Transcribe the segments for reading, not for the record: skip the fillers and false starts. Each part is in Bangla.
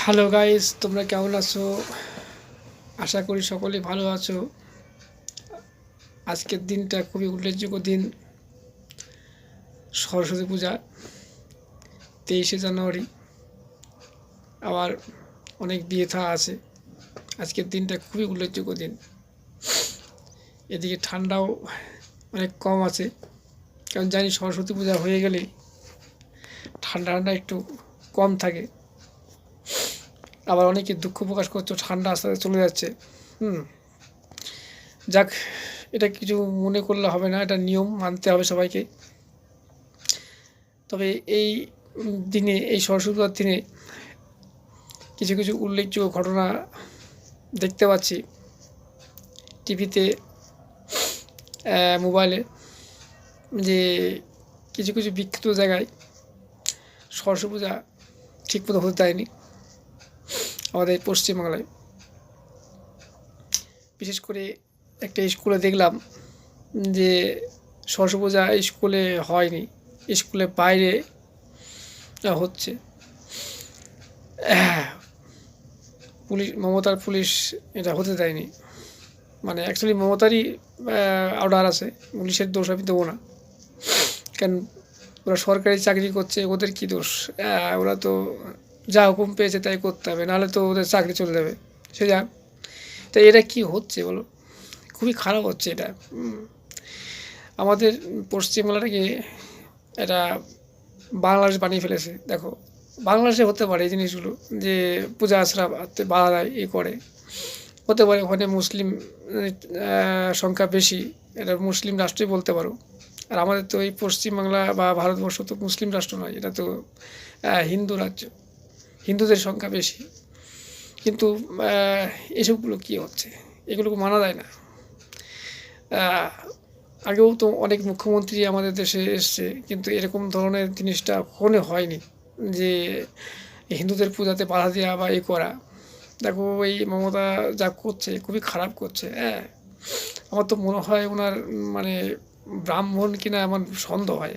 হ্যালো গাইস, তোমরা কেমন আছো? আশা করি সকলেই ভালো আছো। আজকের দিনটা খুবই উল্লেখযোগ্য দিন, সরস্বতী পূজা, 23শে জানুয়ারি। আবার অনেক বিয়ে থা আছে। আজকের দিনটা খুবই উল্লেখযোগ্য দিন। এদিকে ঠান্ডাও অনেক কম আছে, কারণ জানি সরস্বতী পূজা হয়ে গেলেই ঠান্ডা একটু কম থাকে। আবার অনেকে দুঃখ প্রকাশ করছো ঠান্ডা আস্তে আস্তে চলে যাচ্ছে। যাক, এটা কিছু মনে করলে হবে না, এটা নিয়ম মানতে হবে সবাইকে। তবে এই দিনে, এই সরস্বতী পূজার দিনে কিছু কিছু উল্লেখযোগ্য ঘটনা দেখতে পাচ্ছি টিভিতে, মোবাইলে, যে কিছু কিছু বিক্ষিপ্ত জায়গায় সরস্বতী পূজা ঠিকমতো হতে দেয়নি আমাদের পশ্চিমবাংলায়। বিশেষ করে একটা স্কুলে দেখলাম যে সরস্বতী পূজা স্কুলে হয়নি, স্কুলের বাইরে হচ্ছে। মমতার পুলিশ এটা হতে দেয়নি। মানে অ্যাকচুয়ালি মমতারই অর্ডার আছে, পুলিশের দোষ আমি দেবো না। কারণ ওরা সরকারি চাকরি করছে, ওদের কী দোষ? ওরা তো যা হুকুম পেয়েছে তাই করতে হবে, নাহলে তো ওদের চাকরি চলে যাবে। সে যা, তাই এটা কি হচ্ছে বলো? খুবই খারাপ হচ্ছে এটা। আমাদের পশ্চিমবাংলাটাকে এটা বাংলাদেশ বানিয়ে ফেলেছে। দেখো, বাংলাদেশে হতে পারে এই জিনিসগুলো, যে পূজা আশ্রা বাধা দেয়, করে হতে পারে। ওখানে মুসলিম সংখ্যা বেশি, এটা মুসলিম রাষ্ট্রই বলতে পারো। আর আমাদের তো এই পশ্চিমবাংলা বা ভারতবর্ষ তো মুসলিম রাষ্ট্র নয়, এটা তো হিন্দু রাজ্য, হিন্দুদের সংখ্যা বেশি। কিন্তু এসবগুলো কী হচ্ছে? এগুলোকে মানা যায় না। আগেও তো অনেক মুখ্যমন্ত্রী আমাদের দেশে এসছে, কিন্তু এরকম ধরনের জিনিসটা কখনো হয়নি, যে হিন্দুদের পূজাতে বাধা দেওয়া বা করা। দেখো, এই মমতা যা করছে খুবই খারাপ করছে। আমার তো মনে হয় ওনার মানে ব্রাহ্মণ কিনা এমন সন্দেহ হয়।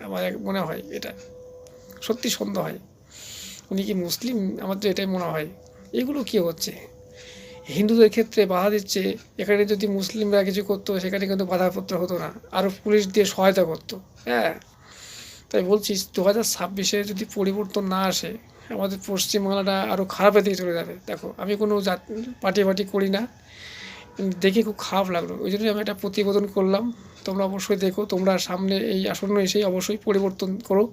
আমার মনে হয় এটা সত্যি সন্দেহ হয়, উনি কি মুসলিম? আমার তো এটাই মনে হয়। এগুলো কী হচ্ছে? হিন্দুদের ক্ষেত্রে বাধা দিচ্ছে, এখানে যদি মুসলিমরা কিছু করতো সেখানে কিন্তু বাধাপত্র হতো না, আরও পুলিশ দিয়ে সহায়তা করতো। তাই বলছি, 2026-এ যদি পরিবর্তন না আসে, আমাদের পশ্চিমবাংলাটা আরও খারাপের দিকে চলে যাবে। দেখো, আমি কোনো পার্টি করি না, দেখে খুব খারাপ লাগলো, ওই জন্যই আমি একটা প্রতিবেদন করলাম। তোমরা অবশ্যই দেখো, তোমরা সামনে এই আসন্ন এসেই অবশ্যই পরিবর্তন করো,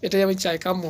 এটাই আমি চাই, কাম্য।